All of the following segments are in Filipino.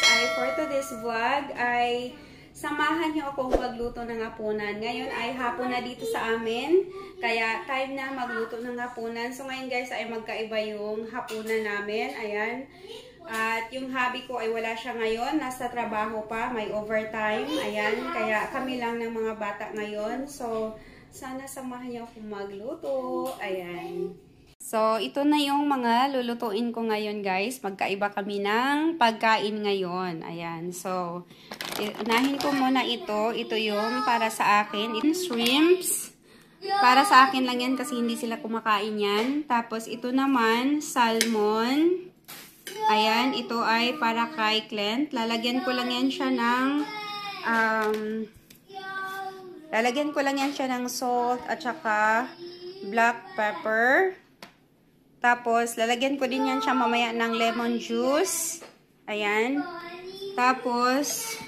ay for today's vlog ay samahan niyo akong magluto ng hapunan. Ngayon ay hapon na dito sa amin, kaya time na magluto ng hapunan. So ngayon guys ay magkaiba yung hapunan namin. Ayan. At yung hubby ko ay wala siya ngayon, nasa trabaho pa, may overtime. Ayan, kaya kami lang ng mga bata ngayon. So sana samahan niyo akong magluto. Ayan. So, ito na yung mga lulutuin ko ngayon, guys. Magkaiba kami ng pagkain ngayon. Ayan. So, unahin ko muna ito. Ito yung para sa akin. Shrimps. Para sa akin lang yan kasi hindi sila kumakain yan. Tapos, ito naman, salmon. Ayan. Ito ay para kay Clint. Lalagyan ko lang yan siya ng salt at saka black pepper. Tapos, lalagyan ko din yan siya mamaya ng lemon juice. Ayan. Tapos,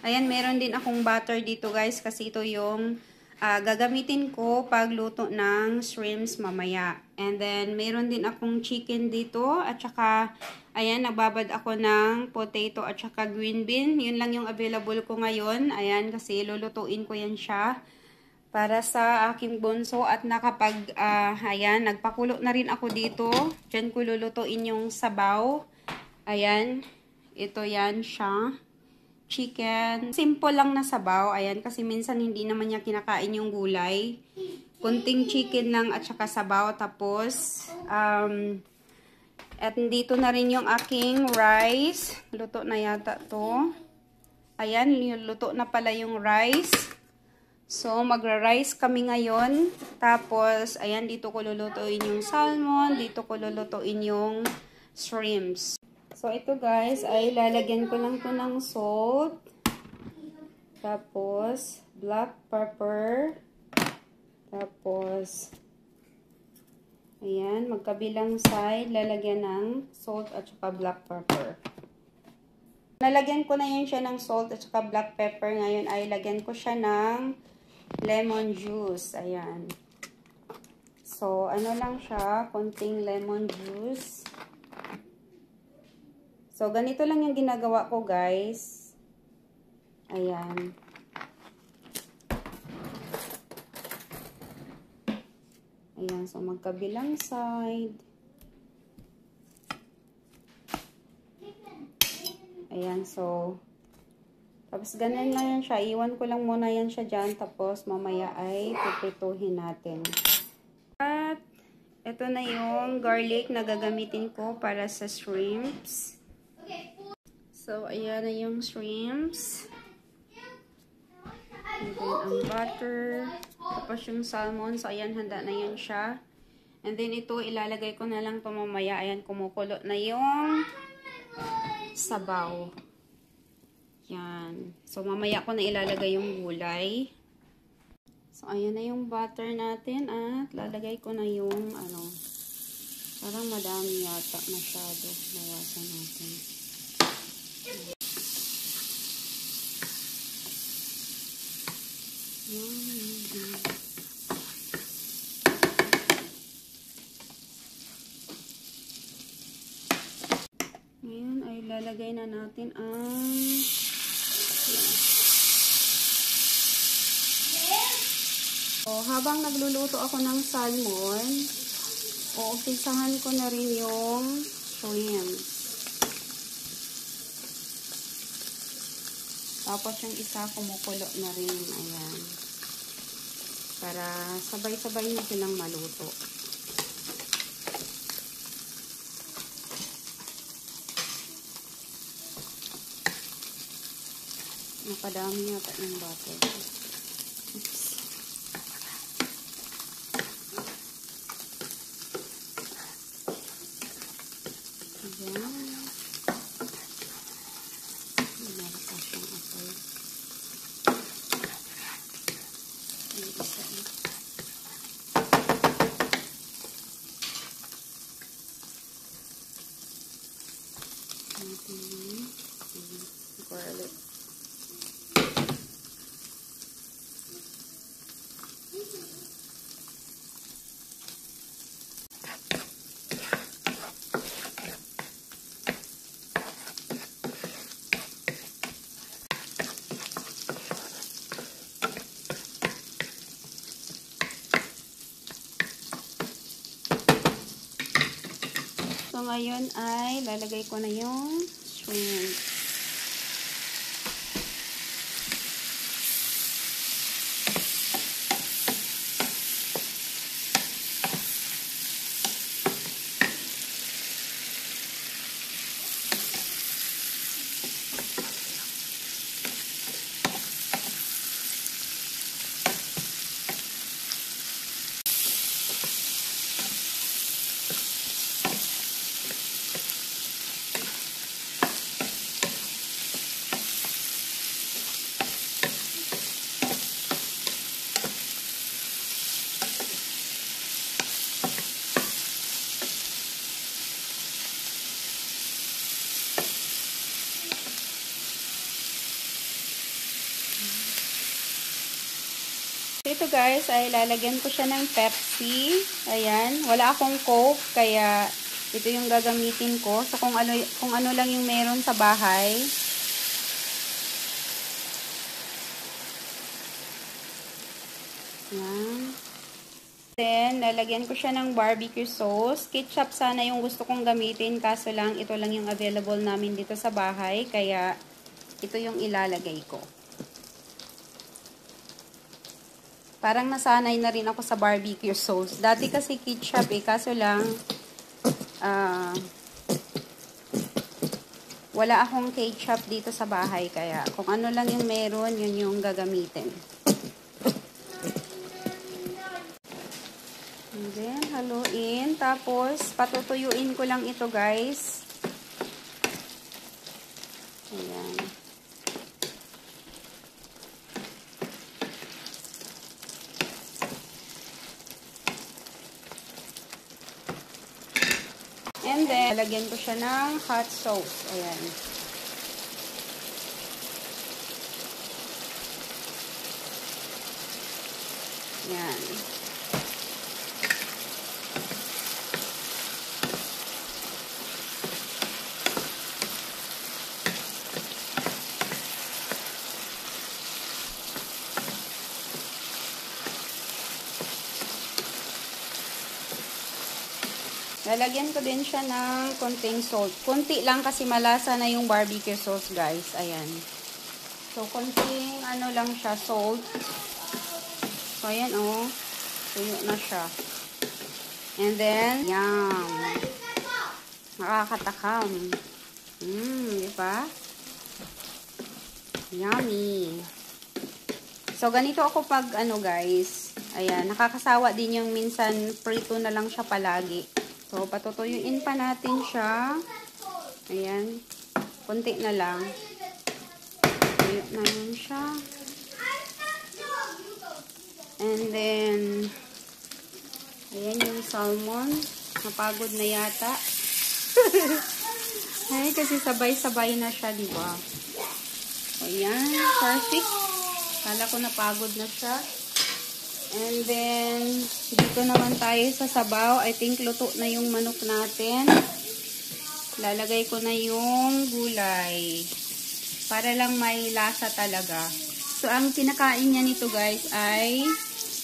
ayan, meron din akong butter dito guys. Kasi ito yung gagamitin ko pag luto ng shrimps mamaya. And then, meron din akong chicken dito. At saka, ayan, nagbabad ako ng potato at saka green bean. Yun lang yung available ko ngayon. Ayan, kasi lulutuin ko yan siya para sa aking bunso at ayan, nagpakulo na rin ako dito. Diyan ko lulutuin yung sabaw. Ayan, ito yan siya. Chicken. Simple lang na sabaw. Ayan, kasi minsan hindi naman niya kinakain yung gulay. Kunting chicken lang at saka sabaw. Tapos, at dito na rin yung aking rice. Luto na yata to. Ayan, luto na pala yung rice. So, magra-rice kami ngayon. Tapos, ayan, dito ko lulutuin yung salmon. Dito ko lulutuin yung shrimps. So, ito guys, ay lalagyan ko lang to ng salt. Tapos, black pepper. Tapos, ayan, magkabilang side, lalagyan ng salt at saka black pepper. Nalagyan ko na yun siya ng salt at saka black pepper. Ngayon ay lagyan ko siya ng lemon juice. Ayan. So, ano lang siya, konting lemon juice. So, ganito lang yung ginagawa ko, guys. Ayan. Ayan. So, magkabilang side. Ayan. So, tapos, ganun lang yan siya. Iwan ko lang muna yan siya dyan. Tapos, mamaya ay pipituhin natin. At, ito na yung garlic na gagamitin ko para sa shrimps. So, ayan na yung shrimps. And then, ang butter. Tapos, yung salmon. So, ayan, handa na yan siya. And then, ito, ilalagay ko na lang ito mamaya. Ayan, kumukulo na yung sabaw. Yan. So, mamaya ko na ilalagay yung gulay. So, ayan na yung butter natin. At lalagay ko na yung, parang madami yata masyado. Bawasan natin. Ngayon ay lalagay na natin ang so, habang nagluluto ako ng salmon, uumpisahan ko na rin yung shrimps. Tapos yung isa kumukulo na rin. Ayan. Para sabay-sabay na silang maluto. Nakadami yata ng butter. Oops. Ayan. Meron pa siyang apoy. Yung isa. Natin yung garlic. ngayon ay lalagay ko na yung shrimp. Ito guys, ay lalagyan ko siya ng Pepsi. Ayan. Wala akong Coke, kaya ito yung gagamitin ko. So, kung ano lang yung meron sa bahay. Ayan. Then, lalagyan ko siya ng barbecue sauce. Ketchup sana yung gusto kong gamitin. Kaso lang, ito lang yung available namin dito sa bahay. Kaya, ito yung ilalagay ko. Parang nasanay na rin ako sa barbecue sauce. Dati kasi ketchup kaso lang wala akong ketchup dito sa bahay. Kaya kung ano lang yung meron, yun yung gagamitin. And then, haluin. Tapos, patutuyuin ko lang ito guys. Ayan. And then, lalagyan ko siya ng hot sauce. Ayan. Ayan. Lalagyan ko din siya ng konting salt. Kunti lang kasi malasa na yung barbecue sauce, guys. Ayan. So, konting ano lang siya, salt. So, ayan, oh. Tuyo na siya. And then, yum. Nakakatakam. Diba? Yummy. So, ganito ako pag, ano, guys. Ayan, nakakasawa din yung minsan prito na lang siya palagi. So, patutuyuin pa natin siya. Ayan. Kunti na lang. Tuyo na yun siya. And then, ayan yung salmon. Napagod na yata. Ay, kasi sabay-sabay na siya, diba? Ayan. Perfect. Kala ko napagod na siya. And then, dito naman tayo sa sabaw. I think luto na yung manok natin. Lalagay ko na yung gulay. Para lang may lasa talaga. So, ang kinakain niya nito guys ay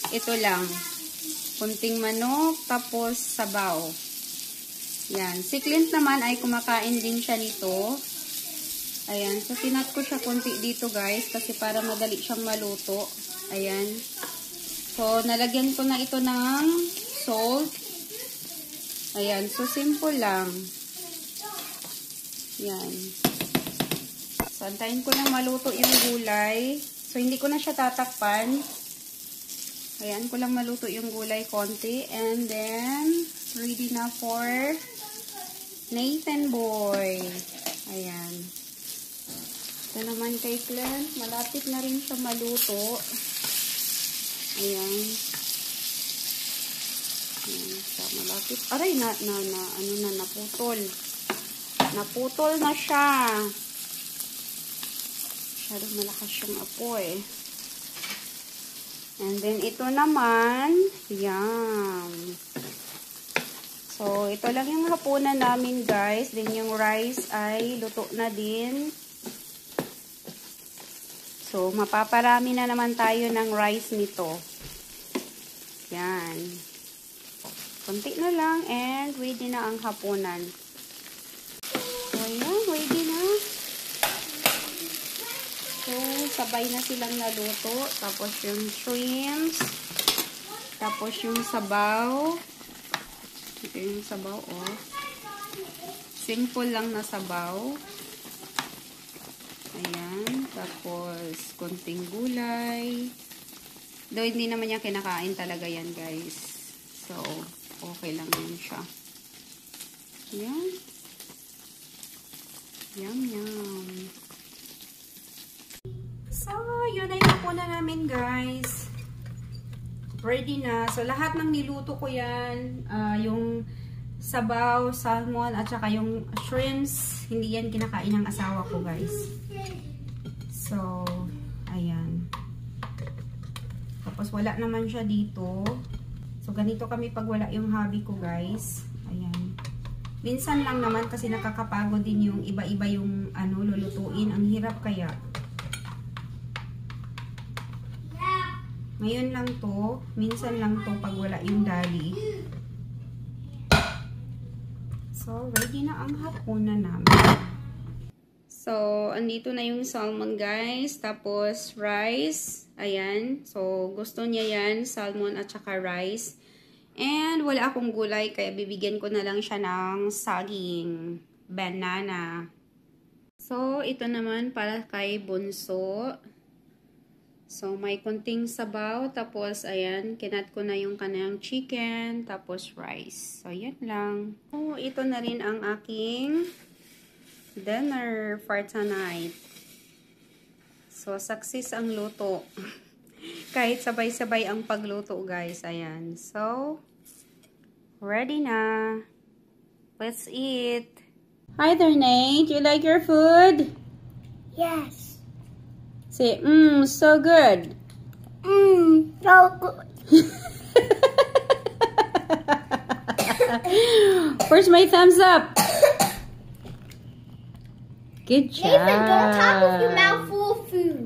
ito lang. Kunting manok, tapos sabaw. Yan. Si Clint naman ay kumakain din siya nito. Ayan. So, sinat ko siya kunti dito guys. Kasi para madali siyang maluto. Ayan. So, nalagyan ko na ito ng salt. Ayan. So, simple lang. Ayan. So, antayin ko lang maluto yung gulay. So, hindi ko na siya tatakpan. Ayan ko lang maluto yung gulay konti. And then, ready na for Nathan Boy. Ayan. Ito naman kay Clint. Malapit na rin siya maluto. Ayan. Ayan siya, malapit. Aray, naputol. Naputol na siya. Masyadong malakas yung apoy. And then, ito naman, yum. So, ito lang yung hapunan namin, guys. Then, yung rice ay luto na din. So, mapaparami na naman tayo ng rice nito. Yan. Kunti na lang and ready na ang hapunan. sabay na silang naluto. Tapos yung shrimps. Tapos yung sabaw. Ito yung sabaw, oh. Simple lang na sabaw. Ayan. Tapos, konting gulay. Though, hindi naman niya kinakain talaga yan, guys. So, okay lang yun siya. Ayan. Yum, yum. So, yun ay na namin, guys. Ready na. So, lahat ng niluto ko yan, yung sabaw, salmon, at saka yung shrimps, hindi yan kinakain ng asawa ko, guys. So, ayan. Tapos, wala naman siya dito. So, ganito kami pag wala yung hubby ko, guys. Ayan. Minsan lang naman kasi nakakapagod din yung iba-iba yung lulutuin. Ang hirap kaya. Ngayon lang to. Minsan lang to pag wala yung daddy. So, ready na ang hapunan namin. So, andito na yung salmon, guys. Tapos, rice. Ayan. So, gusto niya yan. Salmon at saka rice. And, wala akong gulay. Kaya, bibigyan ko na lang siya ng saging. Banana. So, ito naman para kay Bunso. So, may konting sabaw. Tapos, ayan, kinat ko na yung kanang chicken. Tapos, rice. So, yan lang. So, ito na rin ang aking dinner for tonight. So, success ang luto. Kahit sabay-sabay ang pagluto, guys. Ayan. So, ready na. Let's eat. Hi there, Nate. You like your food? Yes. Say, so good. So good. Where's my thumbs up? Good job. Nathan, don't talk with your mouth full of food.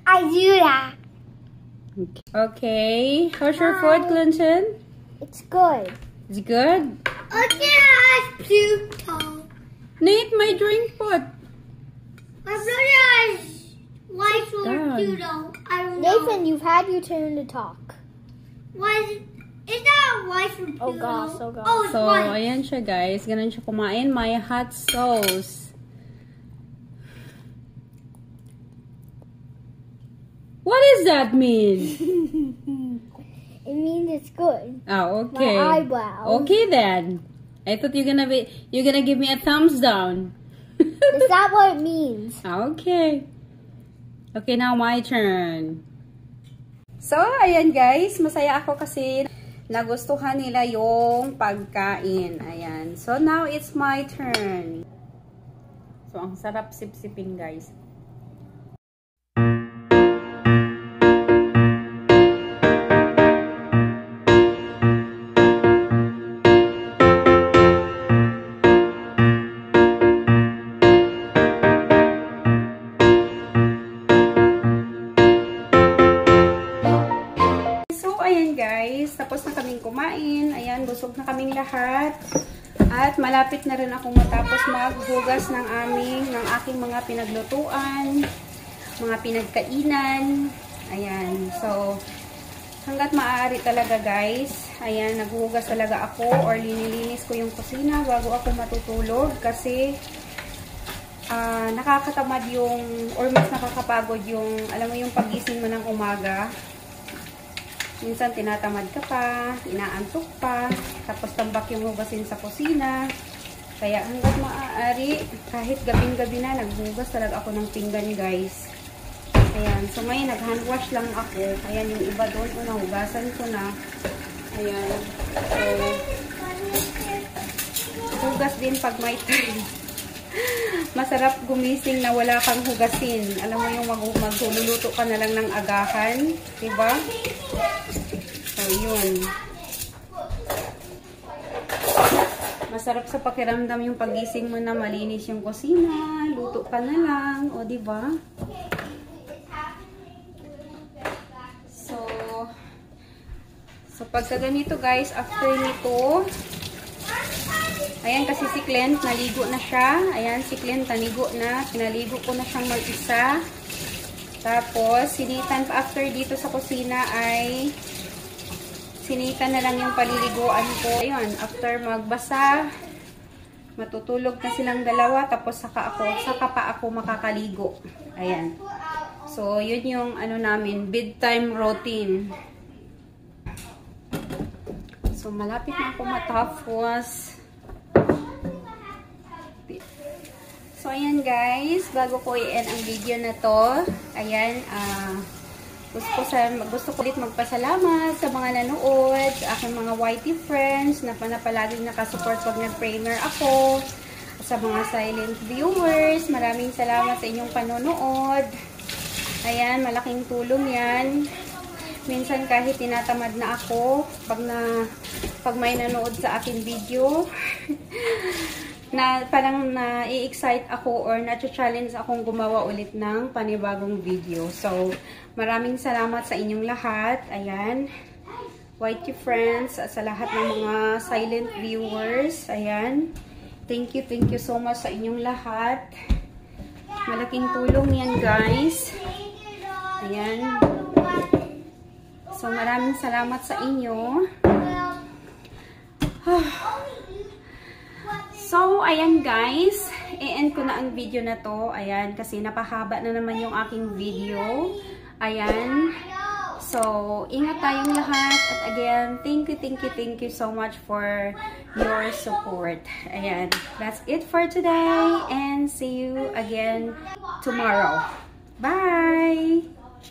I do that. Okay. How's your food, Clinton? It's good. It's good? Okay, Pluto. Nate, my drink pot. My brother has life for down. Pluto. I don't know. Nathan, you've had your turn to talk. What is that life for Pluto? Oh gosh, oh gosh. Oh, it's So, white. ayan siya, guys. Ganun siya kumain. My hot sauce. What does that mean? It means it's good. Oh, okay. My eyebrow. Okay then. I thought you're gonna give me a thumbs down. Is that what it means? Okay. Okay, now my turn. So, ayan guys. Masaya ako kasi nagustuhan nila yung pagkain. Ayan. So, now it's my turn. So, ang sarap sip-sipin guys. Tapos na kaming kumain. Ayan, busog na kaming lahat. At malapit na rin akong matapos maghugas ng aking mga pinaglutuan, mga pinagkainan. Ayan. So, hanggat maaari talaga guys. Ayan, naghuhugas talaga ako or linilinis ko yung kusina bago ako matutulog kasi nakakatamad yung or mas nakakapagod yung, alam mo yung pagising mo ng umaga. Minsan tinatamad ka pa, inaantok pa, tapos tambak yung hugasin sa kusina. Kaya hanggat maaari, kahit gabing-gabi na, naghugas talaga ako ng pinggan guys. Ayan, so ngayon nag-handwash lang ako. Ayan, yung iba doon, nahugasan ko na. Ayan, so hugas din pag may time. Masarap gumising na wala kang hugasin. Alam mo yung magluluto ka na lang ng agahan, diba? So, yun. Masarap sa pakiramdam yung pagising mo na malinis yung kusina, luto ka na lang, o diba? So pagka ganito guys, after nito, Ayan, kasi si Clint, naligo na siya. Ayan, si Clint, naligo na. Pinaligo ko na siyang mag-isa. Tapos, sinitan pa after dito sa kusina ay sinitan na lang yung paliliguan ko. Ayun, after magbasa, matutulog na silang dalawa. Tapos, saka pa ako makakaligo. Ayan. So, yun yung ano namin, bedtime routine. So, malapit na ako matapos. So, ayan guys, bago ko i-end ang video na to, ayan, gusto ko ulit magpasalamat sa mga nanood, sa aking mga YT friends, na palaging nakasupport pag nag-prayer ako, sa mga silent viewers, maraming salamat sa inyong panonood. Ayan, malaking tulong yan. Minsan kahit tinatamad na ako, pag may nanood sa akin video, na parang na-i-excite ako or na-challenge akong gumawa ulit ng panibagong video. So, maraming salamat sa inyong lahat. Ayan. YT friends, sa lahat ng mga silent viewers. Ayan. Thank you so much sa inyong lahat. Malaking tulong yan, guys. Ayan. So, maraming salamat sa inyo. So, ayan guys, i-end ko na ang video na to. Ayan, kasi napahaba na naman yung aking video. Ayan. So, ingat tayong lahat. At again, thank you so much for your support. Ayan, that's it for today. And see you again tomorrow. Bye!